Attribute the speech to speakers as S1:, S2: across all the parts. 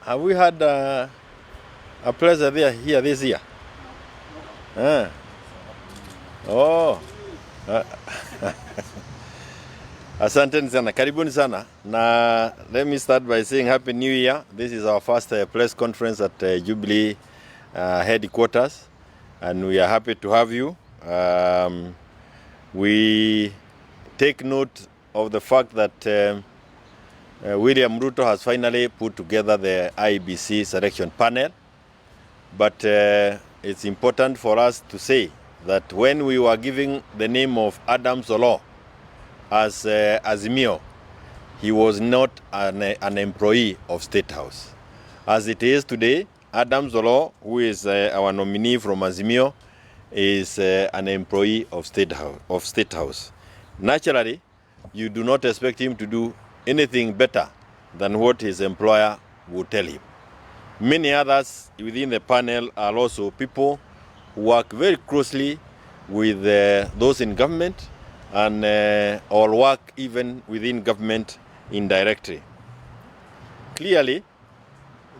S1: Have we had a pleasure here this year? Oh. Asanteni sana, karibuni sana. Na let me start by saying Happy New Year. This is our first press conference at Jubilee headquarters, and we are happy to have you. We take note of the fact that William Ruto has finally put together the IEBC selection panel, but it's important for us to say that when we were giving the name of Adam Solo as Azimio, he was not an employee of State House. As it is today, Adam Solo, who is our nominee from Azimio, is an employee of State House. Naturally, you do not expect him to do anything better than what his employer would tell him. Many others within the panel are also people who work very closely with those in government and or work even within government indirectly. Clearly,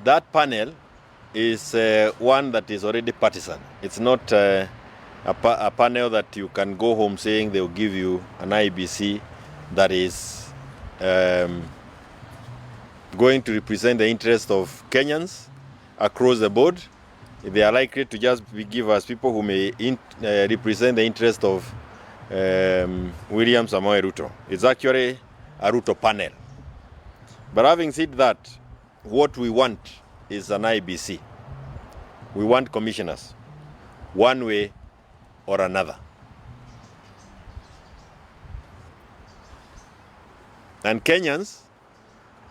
S1: that panel is one that is already partisan. It's not a panel that you can go home saying they will give you an IEBC that is going to represent the interest of Kenyans across the board. They are likely to just give us people who may represent the interest of William Samoei Ruto. It's actually a Ruto panel. But having said that, what we want is an IEBC. We want commissioners, one way or another. And Kenyans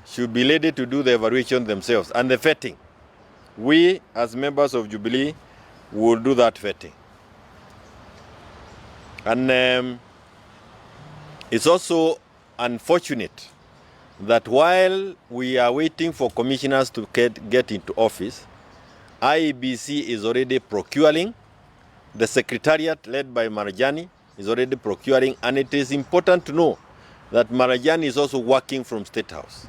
S1: should be ready to do the evaluation themselves and the vetting. We, as members of Jubilee, will do that vetting. And it's also unfortunate that while we are waiting for commissioners to get into office, IEBC is already procuring. The secretariat led by Marajani is already procuring, and it is important to know that Marajani is also working from State House.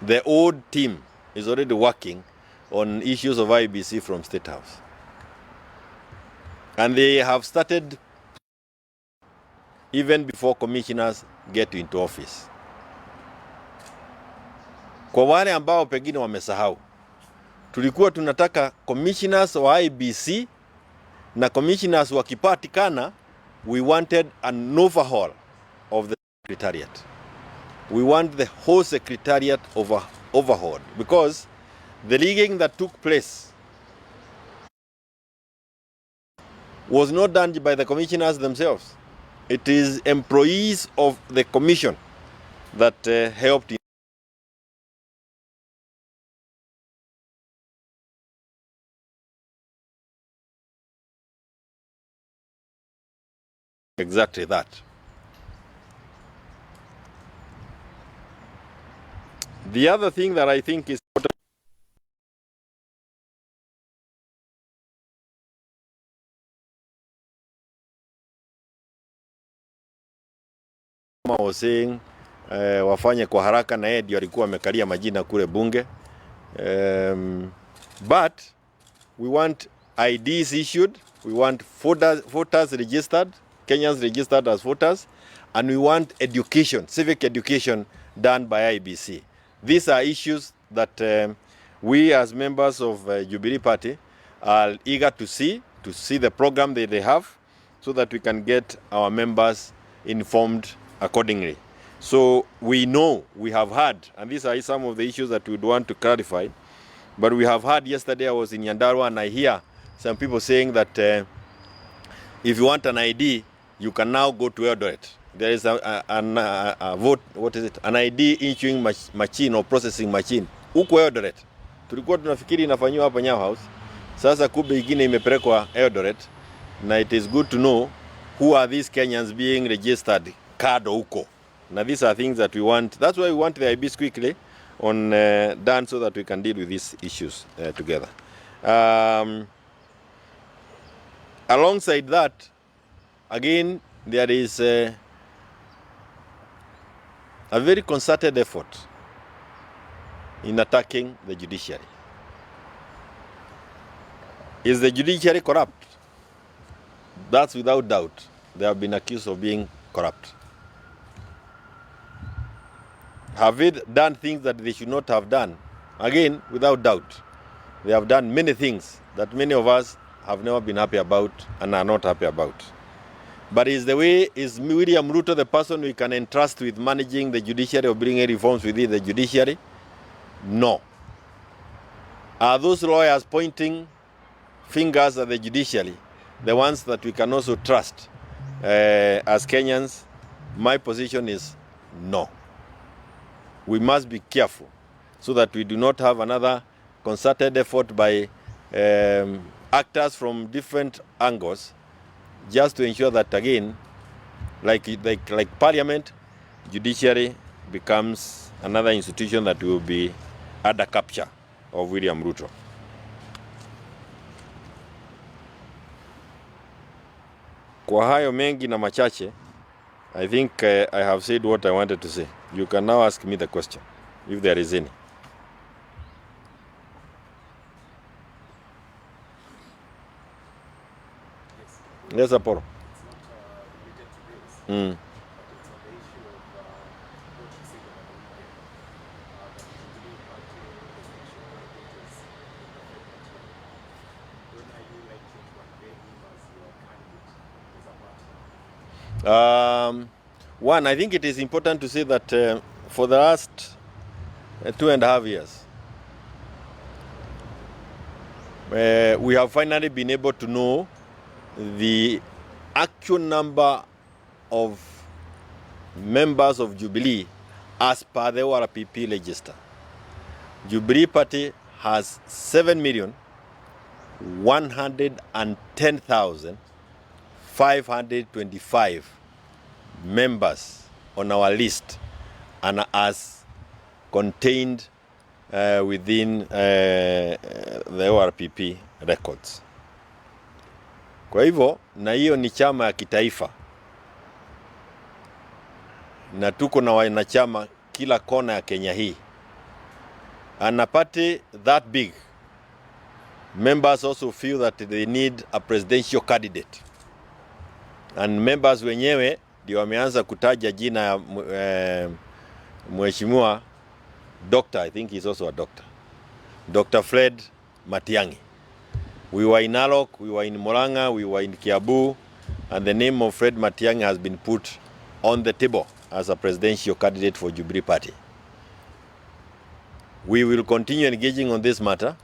S1: The old team is already working on issues of IEBC from State House. And they have started even before commissioners get into office. Kwa wale ambao pengine wamesahau, tulikuwa tunataka commissioners wa IEBC na commissioners wakipatikana, we wanted an overhaul of the secretariat. We want the whole secretariat overhauled, because the rigging that took place was not done by the commissioners themselves. It is employees of the commission that helped in exactly that. The other thing that I think is important was saying wafanye kwa haraka, na yeye ndio alikuwa amekalia majina kule bunge. But we want IDs issued, we want voters registered, Kenyans registered as voters, and we want education, civic education done by IEBC. These are issues that we as members of Jubilee Party are eager to see the program that they have, so that we can get our members informed accordingly. So we know, we have heard, and these are some of the issues that we would want to clarify, but we have heard, yesterday I was in Nyandarua and I hear some people saying that if you want an ID, you can now go to Eldoret. There is a vote, what is it? An ID issuing machine or processing machine. Huko Eldoret. Tulikuwa tunafikiri inafanywa hapa Nyayo House. Sasa kumbe ingine imepelekwa Eldoret. Na it is good to know who are these Kenyans being registered kado huko. Now these are things that we want. That's why we want the IBs quickly on done, so that we can deal with these issues together. Alongside that, again, there is a very concerted effort in attacking the judiciary. Is the judiciary corrupt? That's without doubt. They have been accused of being corrupt. Have it done things that they should not have done? Again, without doubt. They have done many things that many of us have never been happy about and are not happy about. But is William Ruto the person we can entrust with managing the judiciary or bringing reforms within the judiciary? No. Are those lawyers pointing fingers at the judiciary the ones that we can also trust as Kenyans? My position is no. We must be careful so that we do not have another concerted effort by actors from different angles just to ensure that, again, like Parliament, judiciary becomes another institution that will be under capture of William Ruto. Kwa hayo mengi na machache, I think I have said what I wanted to say. You can now ask me the question, if there is any. Yes, Apollo. One, I think it is important to say that for the last 2.5 years, we have finally been able to know the actual number of members of Jubilee as per the ORPP register. Jubilee Party has 7,110,525 members on our list and as contained within the ORPP records. Kwa hivyo, na hiyo ni chama ya kitaifa. Na tuko na wanachama kila kona ya Kenya hii. And a party that big, members also feel that they need a presidential candidate. And members wenyewe ndio wameanza kutaja jina ya mheshimiwa doctor, I think he's also a doctor. Dr. Fred Matiang'I. We were in Narok, we were in Murang'a, we were in Kiabu, and the name of Fred Matiang'I has been put on the table as a presidential candidate for Jubilee Party. We will continue engaging on this matter.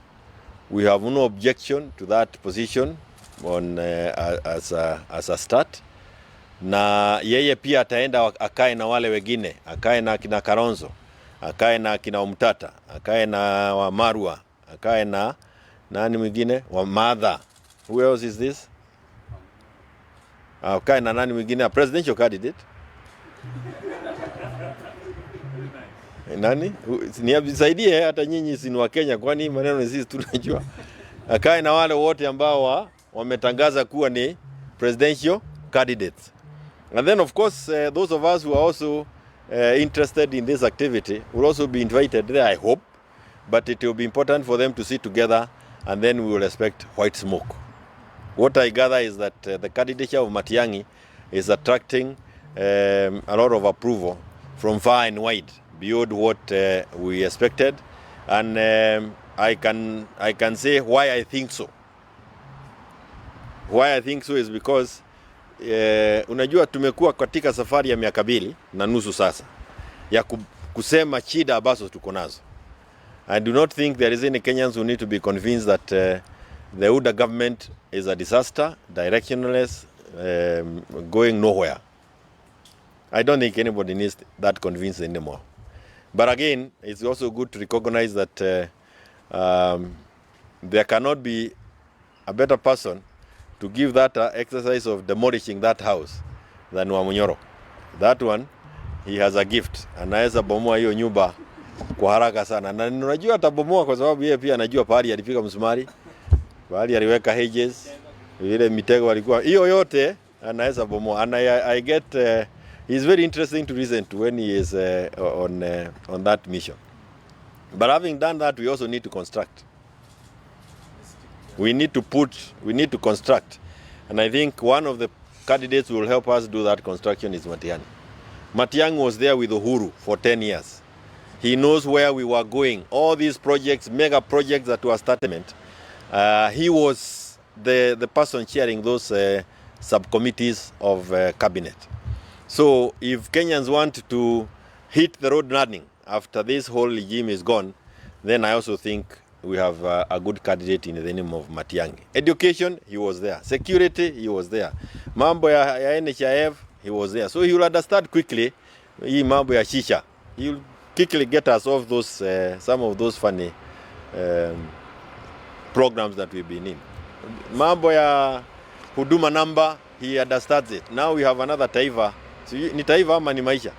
S1: We have no objection to that position on as a start. Na yeye pia ataenda akae na wale wengine, akae na kina Karonzo, akae na kina Umtata, akae na Wamarwa, akae na nani mwingine wa Madha. Who else is this? Akae na nani mwingine, a presidential candidate. Nani? Nisaidie hata nyinyi si ni wa Kenya, kwani maneno sisi tunajua. Akae na wale wote ambao wametangaza kuwa ni presidential candidates. And then of course those of us who are also interested in this activity will also be invited there, I hope. But it will be important for them to sit together and then we will expect white smoke. What I gather is that the candidature of Matiang'I is attracting a lot of approval from far and wide, beyond what we expected. And I can say why I think so. Why I think so is because unajua tumekuwa katika safari ya miaka 2.5 sasa ya kusema shida ambazo tuko nazo. I do not think there is any Kenyans who need to be convinced that the UDA government is a disaster, directionless, going nowhere. I don't think anybody needs that convinced anymore. But again, it's also good to recognize that there cannot be a better person to give that exercise of demolishing that house than Wamunyoro. That one, he has a gift. Anaweza bomoa hiyo nyumba kwa haraka sana. Na unajua atabomoa kwa sababu yeye pia anajua pahali alifika msumari, pahali aliweka hedges, ile mitego walikuwa. Hiyo yote anaweza bomoa. And I get it's very interesting to listen to when he is on that mission. But having done that, we also need to construct. We need to construct. And I think one of the candidates who will help us do that construction is Matiang'i. Matiang'i was there with Uhuru for 10 years. He knows where we were going. All these projects, mega projects that were started. He was the person chairing those subcommittees of cabinet. So if Kenyans want to hit the road running after this whole regime is gone, then I also think we have a good candidate in the name of Matiang'i. Education, he was there. Security, he was there. Mambo ya NHIF, he was there. So he will understand quickly hii mambo ya shisha. He will quickly get us off those some of those funny programs that we've been in. Mambo ya huduma number, he understands it. Now we have another taifa. So ni taifa ama ni maisha?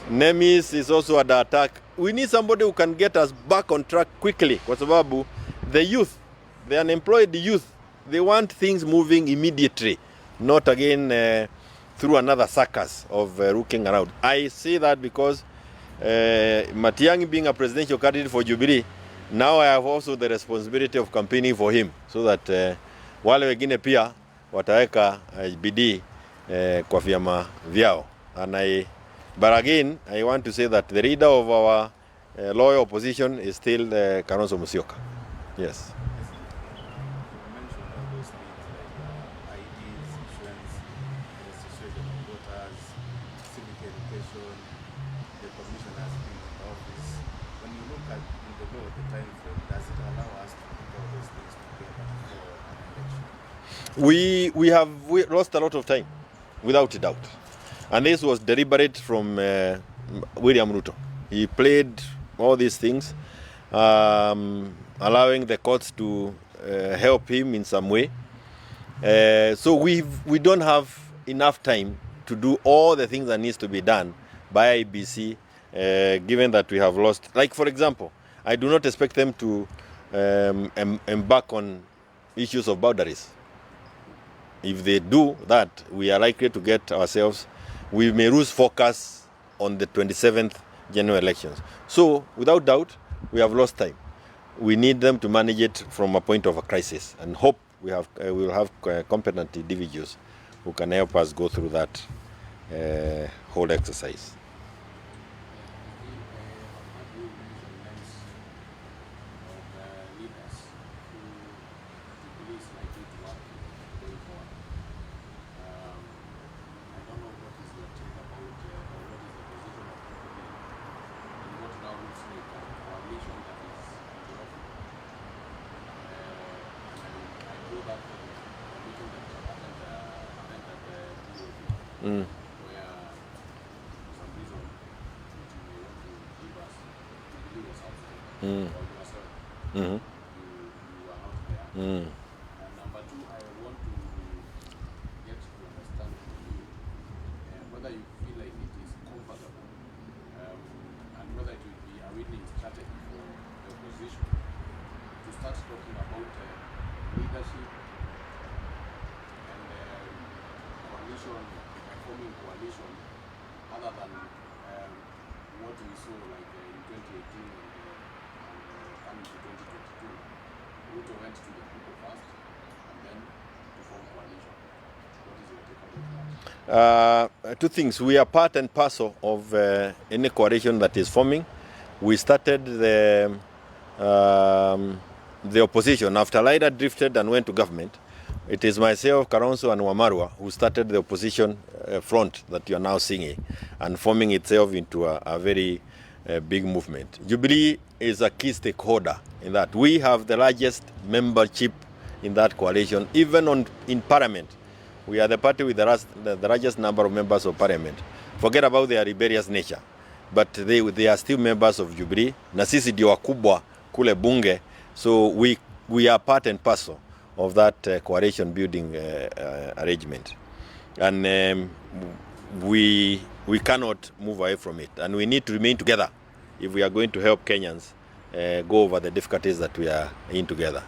S1: Nemis is also under attack. We need somebody who can get us back on track quickly. Kwa sababu the youth, the unemployed youth, they want things moving immediately, not again through another circus of looking around. I say that because Matiang'i being a presidential candidate for Jubilee, now I have also the responsibility of campaigning for him, so that wale wengine pia wataweka bidii kwa vyama vyao. But again, I want to say that the leader of our loyal opposition is still Kalonzo Musyoka. Yes. We lost a lot of time, without a doubt. And this was deliberate from William Ruto. He played all these things, allowing the courts to help him in some way. So we don't have enough time to do all the things that needs to be done by IBC, given that we have lost. Like, for example, I do not expect them to embark on issues of boundaries. If they do that, we are likely to get ourselves, we may lose focus on the 27th general elections. So, without doubt, we have lost time. We need them to manage it from a point of a crisis, and hope we will have competent individuals who can help us go through that whole exercise.
S2: Number two, I want to get to understand from you whether you feel like it is comfortable and whether it will be a winning strategy for the opposition to start talking about leadership and coalition, forming coalition, other than what we saw like in 2018 and coming to 2022. Ruto went to the people first and then to form coalition. What is your take about that?
S1: Two things. We are part and parcel of any coalition that is forming. We started the opposition after Laida drifted and went to government. It is myself, Kalonzo, and Wamarwa who started the opposition front that you are now seeing and forming itself into a very big movement. Jubilee is a key stakeholder in that. We have the largest membership in that coalition, even in parliament. We are the party with the largest number of members of parliament. Forget about their rebellious nature, but they are still members of Jubilee. Na sisi ndio wakubwa kule bunge, so we are part and parcel of that coalition building arrangement, and we cannot move away from it, and we need to remain together if we are going to help Kenyans go over the difficulties that we are in together.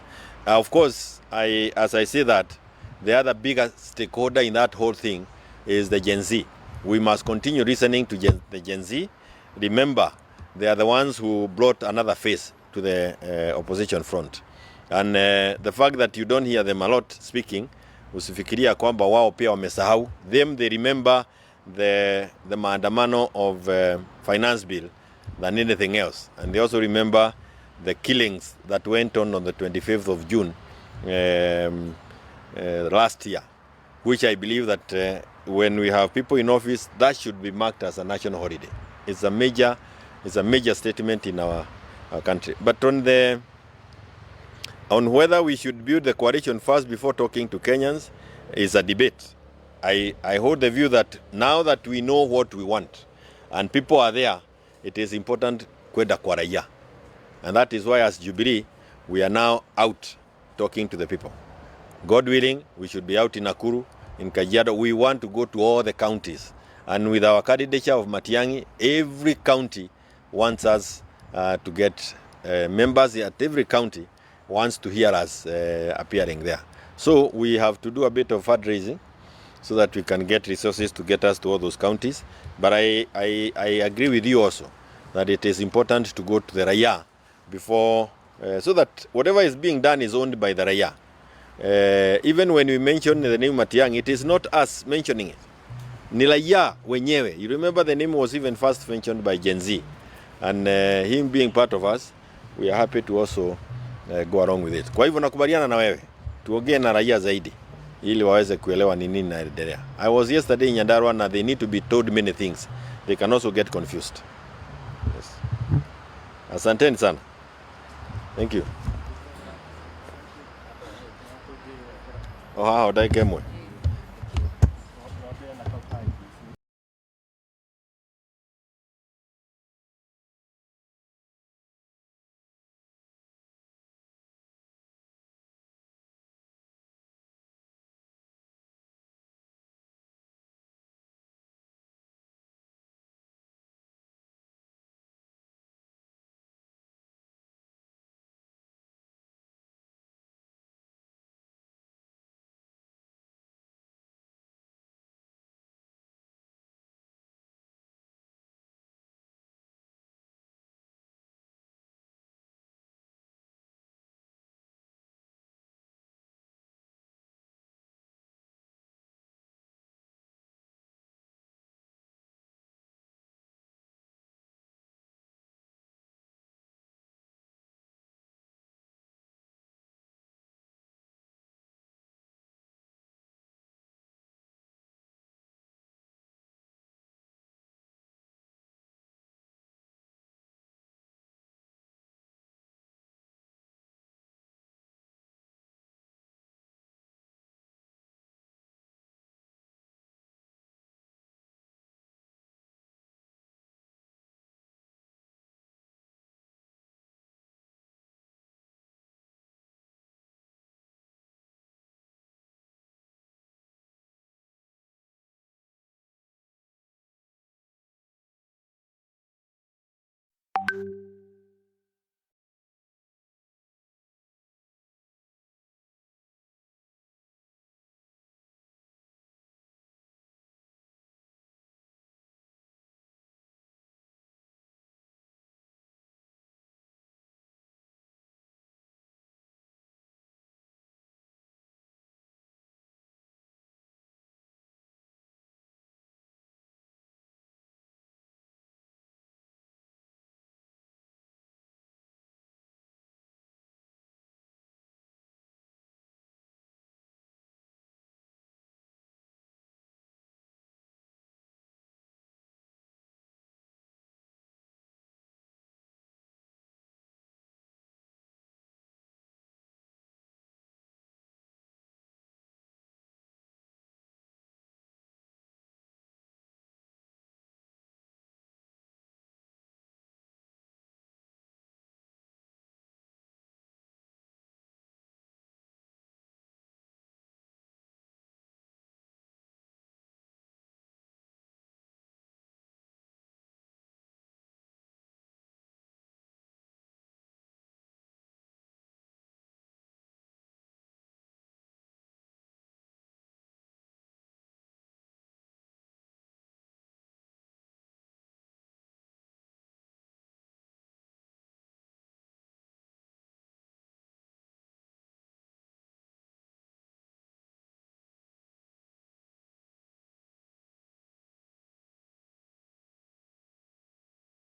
S1: Of course, as I say that, the other bigger stakeholder in that whole thing is the Gen Z. We must continue listening to the Gen Z. Remember, they are the ones who brought another face to the opposition front. And the fact that you don't hear them a lot speaking, usifikiria kwamba wao pia wamesahau. They remember the maandamano of finance bill than anything else. And they also remember the killings that went on the 25th of June last year, which I believe that when we have people in office, that should be marked as a national holiday. It's a major statement in our country. But on whether we should build the coalition first before talking to Kenyans is a debate. I hold the view that now that we know what we want and people are there, it is important kwenda kwa raia. And that is why as Jubilee, we are now out talking to the people. God willing, we should be out in Nakuru, in Kajiado. We want to go to all the counties. And with our candidature of MATIANG'I, every county wants us to get members at every county wants to hear us appearing there. So we have to do a bit of fundraising so that we can get resources to get us to all those counties. But I agree with you also that it is important to go to the raia before, so that whatever is being done is owned by the raia. Even when we mention the name MATIANG'I, it is not us mentioning it. Ni raia wenyewe. You remember the name was even first mentioned by Gen Z. And him being part of us, we are happy to also go along with it. Kwa hivyo nakubaliana na wewe. Tuongee na raia zaidi ili waweze kuelewa ni nini inaendelea. I was yesterday in Nyandarua and they need to be told many things. They can also get confused. Yes. Asanteni sana. Thank you. Oh, how dai kemwe.